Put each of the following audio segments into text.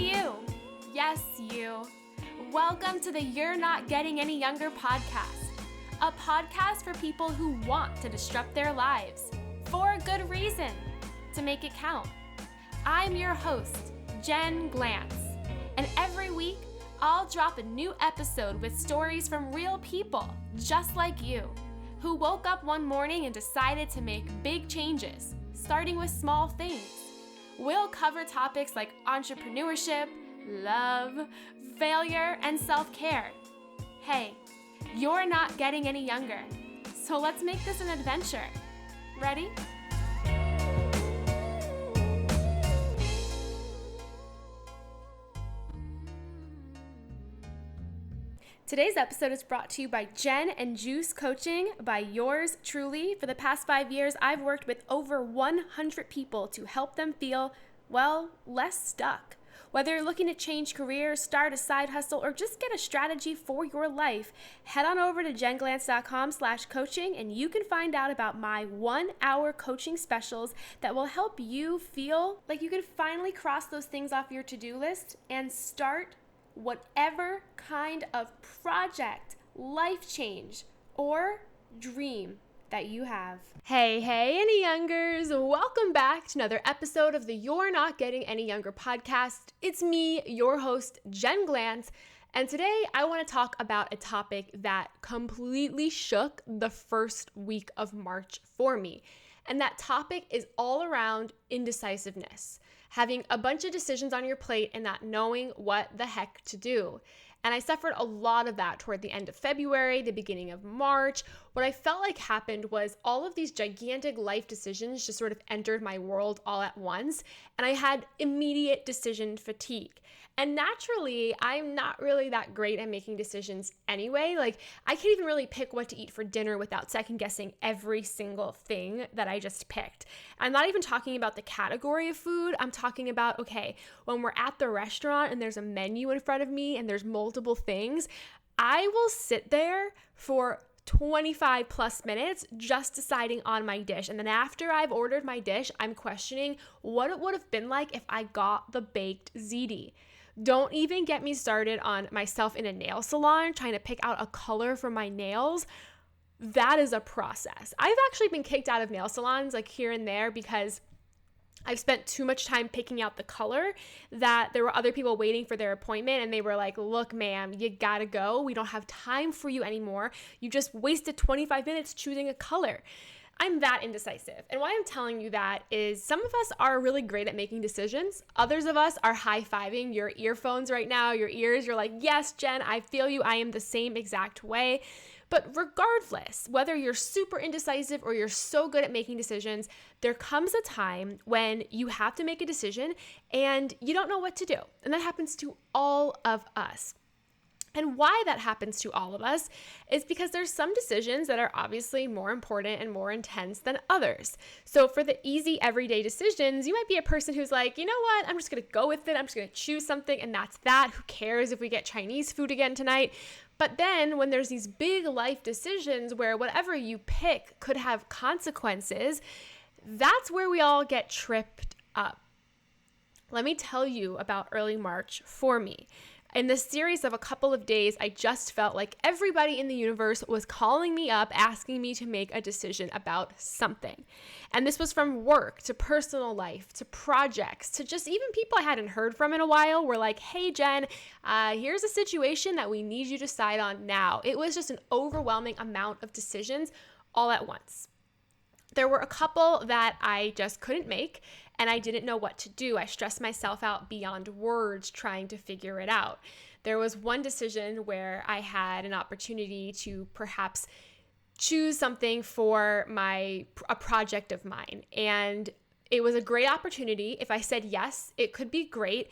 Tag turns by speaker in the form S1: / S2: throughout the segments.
S1: Hey you! Yes, you. Welcome to the You're Not Getting Any Younger podcast. A podcast for people who want to disrupt their lives. For a good reason. To make it count. I'm your host, Jen Glantz. And every week, I'll drop a new episode with stories from real people, just like you, who woke up one morning and decided to make big changes, starting with small things. We'll cover topics like entrepreneurship, love, failure, and self-care. Hey, you're not getting any younger, so let's make this an adventure. Ready? Today's episode is brought to you by Jen and Juice Coaching by yours truly. For the past 5 years, I've worked with over 100 people to help them feel, well, less stuck. Whether you're looking to change careers, start a side hustle, or just get a strategy for your life, head on over to jenglantz.com/coaching and you can find out about my 1-hour coaching specials that will help you feel like you can finally cross those things off your to-do list and start whatever kind of project, life change, or dream that you have. Hey, any youngers. Welcome back to another episode of the You're Not Getting Any Younger podcast. It's me, your host, Jen Glantz, and today I want to talk about a topic that completely shook the first week of March for me. And that topic is all around indecisiveness, having a bunch of decisions on your plate and not knowing what the heck to do. And I suffered a lot of that toward the end of February, the beginning of March. What I felt like happened was all of these gigantic life decisions just sort of entered my world all at once, and I had immediate decision fatigue. And naturally, I'm not really that great at making decisions anyway. Like, I can't even really pick what to eat for dinner without second guessing every single thing that I just picked. I'm not even talking about the category of food. I'm talking about, okay, when we're at the restaurant and there's a menu in front of me and there's multiple things, I will sit there for 25 plus minutes just deciding on my dish. And then after I've ordered my dish, I'm questioning what it would have been like if I got the baked ziti. Don't even get me started on myself in a nail salon trying to pick out a color for my nails. That is a process. I've actually been kicked out of nail salons like here and there because I've spent too much time picking out the color that there were other people waiting for their appointment and they were like, look, ma'am, you gotta go. We don't have time for you anymore. You just wasted 25 minutes choosing a color. I'm that indecisive. And why I'm telling you that is some of us are really great at making decisions. Others of us are high-fiving your earphones right now, your ears. You're like, yes, Jen, I feel you. I am the same exact way. But regardless, whether you're super indecisive or you're so good at making decisions, there comes a time when you have to make a decision and you don't know what to do. And that happens to all of us. And why that happens to all of us is because there's some decisions that are obviously more important and more intense than others. So for the easy everyday decisions, you might be a person who's like, you know what, I'm just going to go with it. I'm just going to choose something and that's that. Who cares if we get Chinese food again tonight? But then when there's these big life decisions where whatever you pick could have consequences, that's where we all get tripped up. Let me tell you about early March for me. In this series of a couple of days, I just felt like everybody in the universe was calling me up, asking me to make a decision about something. And this was from work to personal life to projects to just even people I hadn't heard from in a while were like, hey, Jen, here's a situation that we need you to decide on now. It was just an overwhelming amount of decisions all at once. There were a couple that I just couldn't make and I didn't know what to do. I stressed myself out beyond words trying to figure it out. There was one decision where I had an opportunity to perhaps choose something for a project of mine. And it was a great opportunity. If I said yes, it could be great.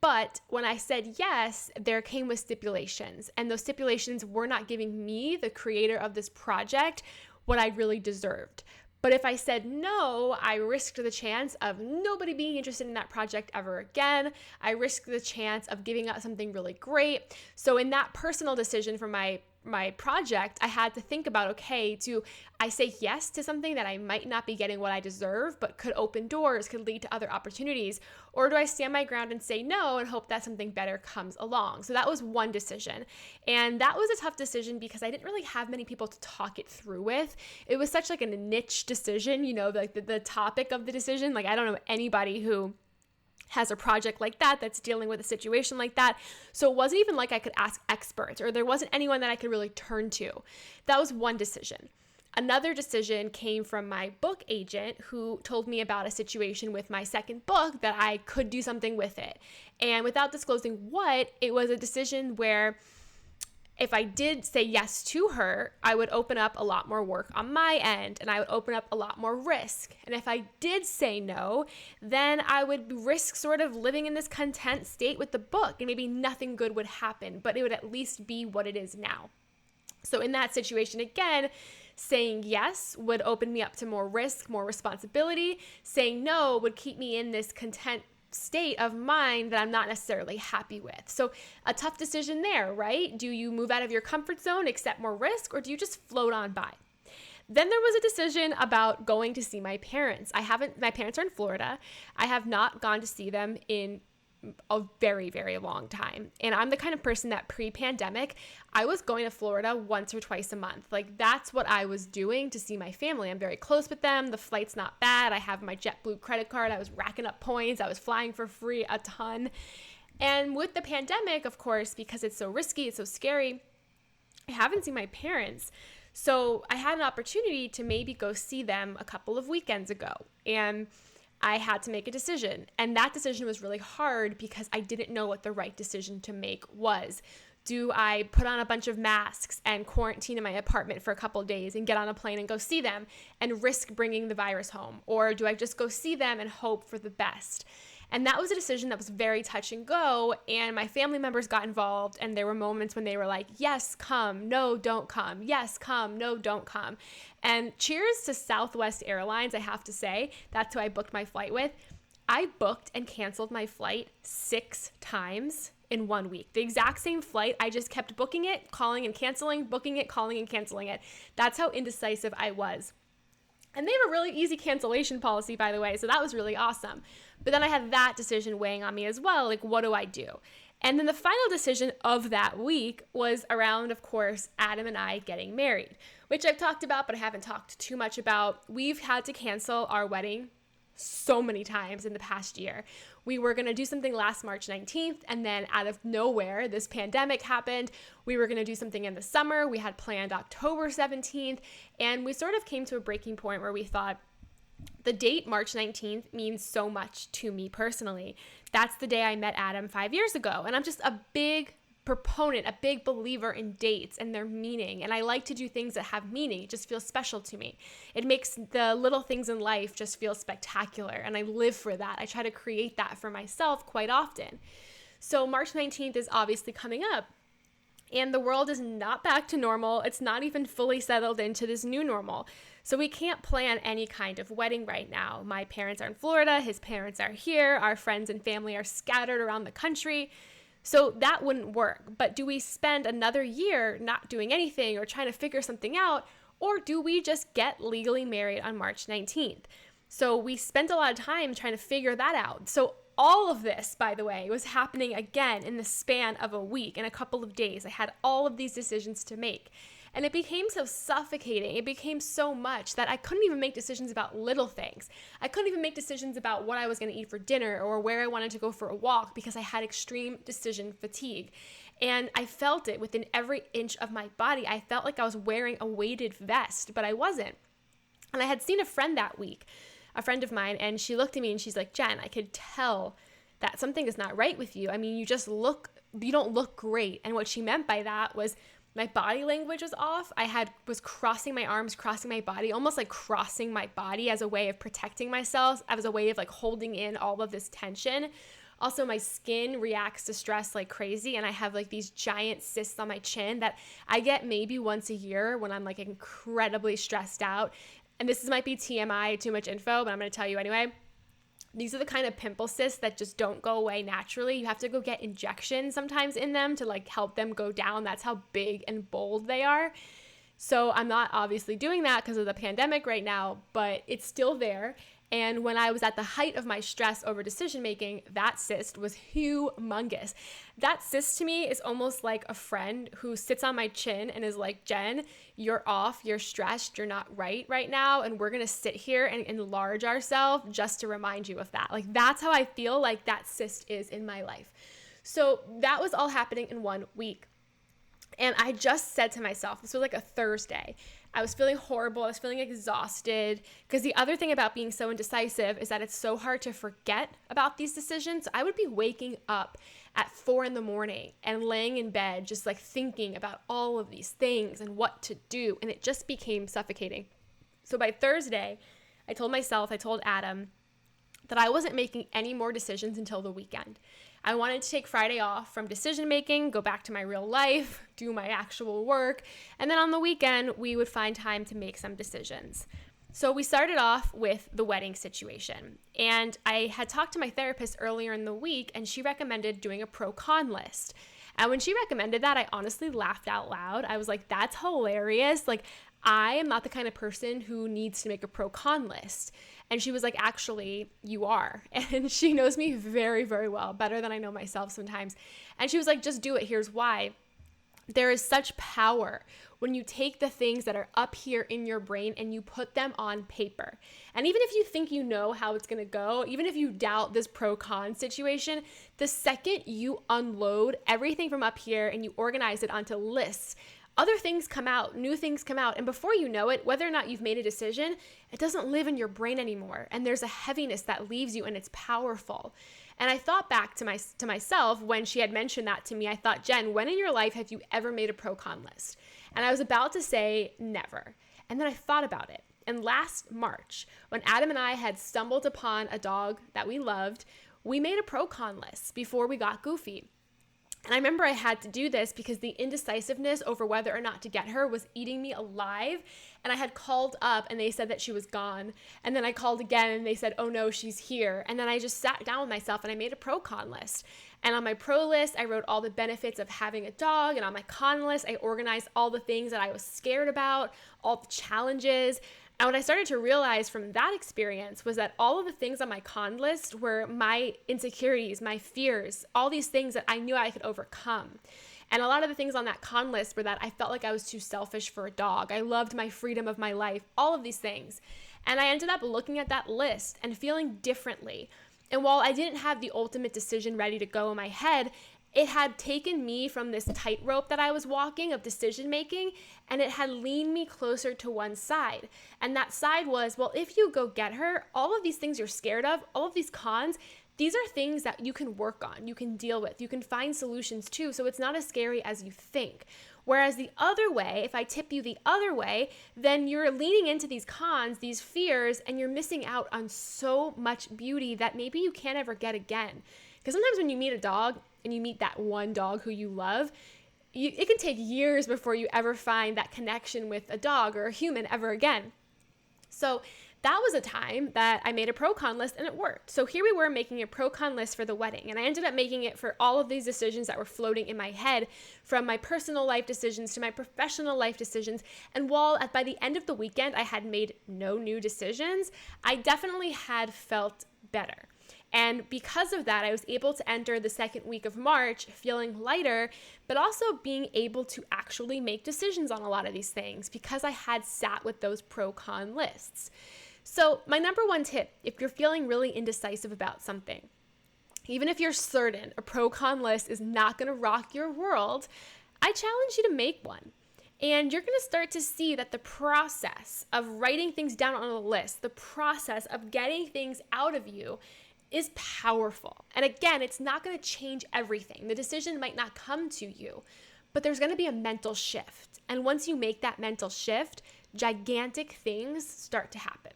S1: But when I said yes, there came with stipulations. And those stipulations were not giving me, the creator of this project, what I really deserved. But if I said no, I risked the chance of nobody being interested in that project ever again. I risked the chance of giving up something really great. So in that personal decision for my my project, I had to think about, okay, do I say yes to something that I might not be getting what I deserve, but could open doors, could lead to other opportunities? Or do I stand my ground and say no and hope that something better comes along? So that was one decision. And that was a tough decision because I didn't really have many people to talk it through with. It was such like a niche decision, like the topic of the decision. Like I don't know anybody who has a project like that that's dealing with a situation like that. So it wasn't even like I could ask experts, or there wasn't anyone that I could really turn to. That was one decision. Another decision came from my book agent, who told me about a situation with my second book that I could do something with it. And without disclosing what, it was a decision where if I did say yes to her, I would open up a lot more work on my end, and I would open up a lot more risk. And if I did say no, then I would risk sort of living in this content state with the book, and maybe nothing good would happen, but it would at least be what it is now. So in that situation, again, saying yes would open me up to more risk, more responsibility. Saying no would keep me in this content state of mind that I'm not necessarily happy with. So a tough decision there, right? Do you move out of your comfort zone, accept more risk, or do you just float on by? Then there was a decision about going to see my parents. My parents are in Florida. I have not gone to see them in a very, very long time. And I'm the kind of person that pre-pandemic, I was going to Florida once or twice a month. Like that's what I was doing to see my family. I'm very close with them. The flight's not bad. I have my JetBlue credit card. I was racking up points. I was flying for free a ton. And with the pandemic, of course, because it's so risky, it's so scary, I haven't seen my parents. So I had an opportunity to maybe go see them a couple of weekends ago. And I had to make a decision. And that decision was really hard because I didn't know what the right decision to make was. Do I put on a bunch of masks and quarantine in my apartment for a couple of days and get on a plane and go see them and risk bringing the virus home? Or do I just go see them and hope for the best? And that was a decision that was very touch and go. And my family members got involved. And there were moments when they were like, yes, come, no, don't come. Yes, come, no, don't come. And cheers to Southwest Airlines, I have to say. That's who I booked my flight with. I booked and canceled my flight 6 times in 1 week. The exact same flight. I just kept booking it, calling and canceling, booking it, calling and canceling it. That's how indecisive I was. And they have a really easy cancellation policy, by the way, so that was really awesome. But then I had that decision weighing on me as well, like what do I do? And then the final decision of that week was around, of course, Adam and I getting married, which I've talked about, but I haven't talked too much about. We've had to cancel our wedding so many times in the past year. We were going to do something last March 19th, and then out of nowhere, this pandemic happened. We were going to do something in the summer. We had planned October 17th, and we sort of came to a breaking point where we thought, the date March 19th means so much to me personally. That's the day I met Adam 5 years ago, and I'm just a big proponent, a big believer in dates and their meaning. And I like to do things that have meaning. It just feels special to me. It makes the little things in life just feel spectacular. And I live for that. I try to create that for myself quite often. So March 19th is obviously coming up. And the world is not back to normal. It's not even fully settled into this new normal. So we can't plan any kind of wedding right now. My parents are in Florida. His parents are here. Our friends and family are scattered around the country. So that wouldn't work. But do we spend another year not doing anything or trying to figure something out? Or do we just get legally married on March 19th? So we spent a lot of time trying to figure that out. So all of this, by the way, was happening again in the span of a week, in a couple of days. I had all of these decisions to make. And it became so suffocating. It became so much that I couldn't even make decisions about little things. I couldn't even make decisions about what I was going to eat for dinner or where I wanted to go for a walk because I had extreme decision fatigue. And I felt it within every inch of my body. I felt like I was wearing a weighted vest, but I wasn't. And I had seen a friend that week, a friend of mine, and she looked at me and she's like, Jen, I could tell that something is not right with you. I mean, you don't look great. And what she meant by that was my body language was off. Was crossing my arms, crossing my body, almost like crossing my body as a way of protecting myself, as a way of like holding in all of this tension. Also, my skin reacts to stress like crazy, and I have like these giant cysts on my chin that I get maybe once a year when I'm like incredibly stressed out. And this might be TMI, too much info, but I'm going to tell you anyway. These are the kind of pimple cysts that just don't go away naturally. You have to go get injections sometimes in them to like help them go down. That's how big and bold they are. So I'm not obviously doing that because of the pandemic right now, but it's still there. And when I was at the height of my stress over decision making, that cyst was humongous. That cyst to me is almost like a friend who sits on my chin and is like, Jen, you're off, you're stressed, you're not right now. And we're going to sit here and enlarge ourselves just to remind you of that. Like, that's how I feel like that cyst is in my life. So that was all happening in 1 week. And I just said to myself, this was like a Thursday, I was feeling horrible. I was feeling exhausted, because the other thing about being so indecisive is that it's so hard to forget about these decisions. I would be waking up at 4 a.m. and laying in bed, just like thinking about all of these things and what to do. And it just became suffocating. So by Thursday, I told Adam that I wasn't making any more decisions until the weekend. I wanted to take Friday off from decision making, go back to my real life, do my actual work, and then on the weekend, we would find time to make some decisions. So we started off with the wedding situation, and I had talked to my therapist earlier in the week, and she recommended doing a pro-con list. And when she recommended that, I honestly laughed out loud. I was like, that's hilarious. Like, I am not the kind of person who needs to make a pro-con list. And she was like, actually, you are. And she knows me very, very well, better than I know myself sometimes. And she was like, just do it. Here's why. There is such power when you take the things that are up here in your brain and you put them on paper. And even if you think you know how it's going to go, even if you doubt this pro-con situation, the second you unload everything from up here and you organize it onto lists, other things come out, new things come out, and before you know it, whether or not you've made a decision, it doesn't live in your brain anymore, and there's a heaviness that leaves you, and it's powerful. And I thought back to myself when she had mentioned that to me. I thought, Jen, when in your life have you ever made a pro-con list? And I was about to say never, and then I thought about it. And last March, when Adam and I had stumbled upon a dog that we loved, we made a pro-con list before we got goofy. And I remember I had to do this because the indecisiveness over whether or not to get her was eating me alive. And I had called up and they said that she was gone. And then I called again and they said, oh no, she's here. And then I just sat down with myself and I made a pro-con list. And on my pro list, I wrote all the benefits of having a dog. And on my con list, I organized all the things that I was scared about, all the challenges. And what I started to realize from that experience was that all of the things on my con list were my insecurities, my fears, all these things that I knew I could overcome. And a lot of the things on that con list were that I felt like I was too selfish for a dog. I loved my freedom of my life, all of these things. And I ended up looking at that list and feeling differently. And while I didn't have the ultimate decision ready to go in my head, it had taken me from this tightrope that I was walking of decision making, and it had leaned me closer to one side. And that side was, well, if you go get her, all of these things you're scared of, all of these cons, these are things that you can work on, you can deal with, you can find solutions to, so it's not as scary as you think. Whereas the other way, if I tip you the other way, then you're leaning into these cons, these fears, and you're missing out on so much beauty that maybe you can't ever get again. Because sometimes when you meet a dog and you meet that one dog who you love, it can take years before you ever find that connection with a dog or a human ever again. So that was a time that I made a pro-con list and it worked. So here we were making a pro-con list for the wedding, and I ended up making it for all of these decisions that were floating in my head, from my personal life decisions to my professional life decisions. And while by the end of the weekend I had made no new decisions, I definitely had felt better. And because of that, I was able to enter the second week of March feeling lighter, but also being able to actually make decisions on a lot of these things because I had sat with those pro-con lists. So my number one tip, if you're feeling really indecisive about something, even if you're certain a pro-con list is not going to rock your world, I challenge you to make one. And you're going to start to see that the process of writing things down on a list, the process of getting things out of you, is powerful. And again, it's not going to change everything. The decision might not come to you, but there's going to be a mental shift. And once you make that mental shift, gigantic things start to happen.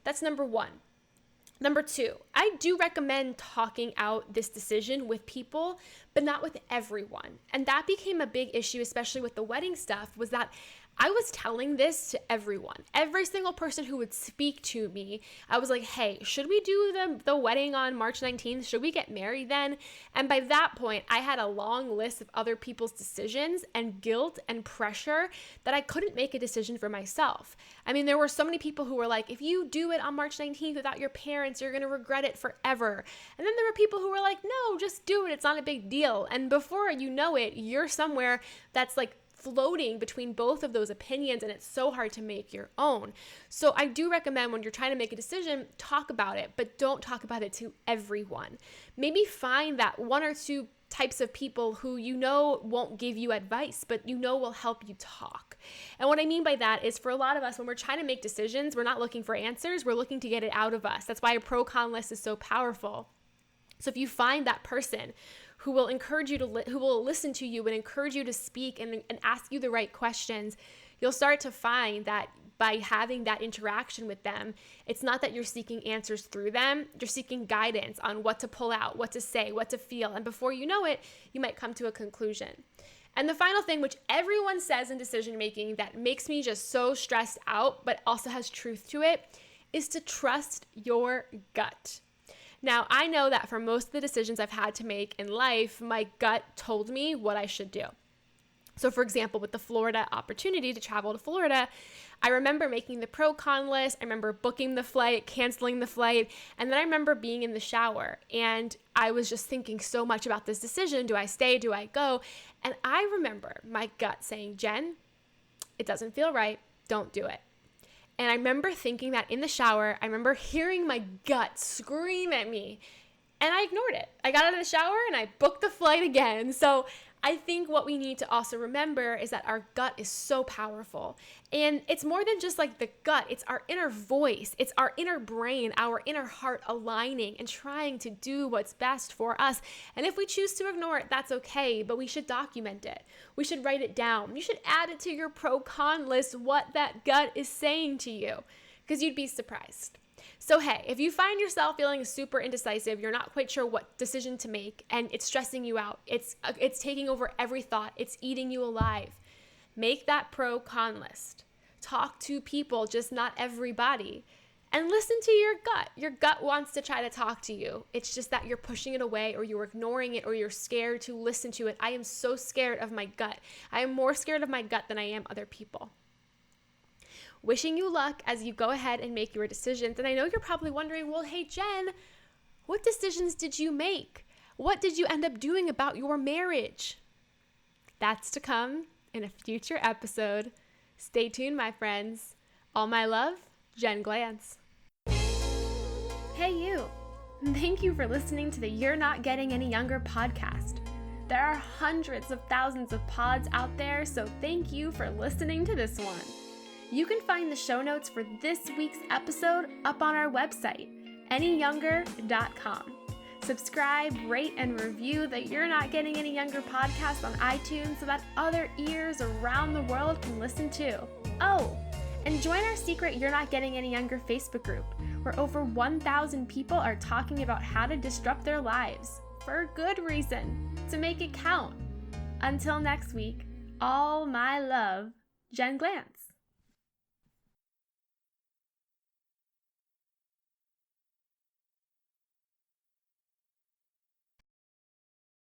S1: That's number one. Number two, I do recommend talking out this decision with people, but not with everyone. And that became a big issue, especially with the wedding stuff, was that I was telling this to everyone, every single person who would speak to me. I was like, hey, should we do the wedding on March 19th? Should we get married then? And by that point, I had a long list of other people's decisions and guilt and pressure that I couldn't make a decision for myself. I mean, there were so many people who were like, if you do it on March 19th without your parents, you're going to regret it forever. And then there were people who were like, no, just do it. It's not a big deal. And before you know it, you're somewhere that's like floating between both of those opinions, and it's so hard to make your own. So I do recommend when you're trying to make a decision, talk about it, but don't talk about it to everyone. Maybe find that one or two types of people who you know won't give you advice, but you know will help you talk. And what I mean by that is, for a lot of us, when we're trying to make decisions, we're not looking for answers, we're looking to get it out of us. That's why a pro-con list is so powerful. So if you find that person who will encourage you who will listen to you and encourage you to speak and ask you the right questions, you'll start to find that by having that interaction with them, it's not that you're seeking answers through them, you're seeking guidance on what to pull out, what to say, what to feel. And before you know it, you might come to a conclusion. And the final thing, which everyone says in decision making that makes me just so stressed out, but also has truth to it, is to trust your gut. Now, I know that for most of the decisions I've had to make in life, my gut told me what I should do. So for example, with the Florida opportunity to travel to Florida, I remember making the pro-con list. I remember booking the flight, canceling the flight, and then I remember being in the shower and I was just thinking so much about this decision. Do I stay? Do I go? And I remember my gut saying, Jen, it doesn't feel right. Don't do it. And I remember thinking that in the shower. I remember hearing my gut scream at me, and I ignored it. I got out of the shower and I booked the flight again. So I think what we need to also remember is that our gut is so powerful. And it's more than just like the gut. It's our inner voice. It's our inner brain, our inner heart aligning and trying to do what's best for us. And if we choose to ignore it, that's okay, but we should document it. We should write it down. You should add it to your pro-con list, what that gut is saying to you, because you'd be surprised. So hey, if you find yourself feeling super indecisive, you're not quite sure what decision to make, and it's stressing you out, it's taking over every thought, it's eating you alive, make that pro-con list. Talk to people, just not everybody, and listen to your gut. Your gut wants to try to talk to you. It's just that you're pushing it away, or you're ignoring it, or you're scared to listen to it. I am so scared of my gut. I am more scared of my gut than I am other people. Wishing you luck as you go ahead and make your decisions. And I know you're probably wondering, well, hey, Jen, what decisions did you make? What did you end up doing about your marriage? That's to come in a future episode. Stay tuned, my friends. All my love, Jen Glantz. Hey, you. Thank you for listening to the You're Not Getting Any Younger podcast. There are hundreds of thousands of pods out there, so thank you for listening to this one. You can find the show notes for this week's episode up on our website, anyyounger.com. Subscribe, rate, and review the You're Not Getting Any Younger podcast on iTunes so that other ears around the world can listen too. Oh, and join our secret You're Not Getting Any Younger Facebook group, where over 1,000 people are talking about how to disrupt their lives, for a good reason, to make it count. Until next week, all my love, Jen Glantz.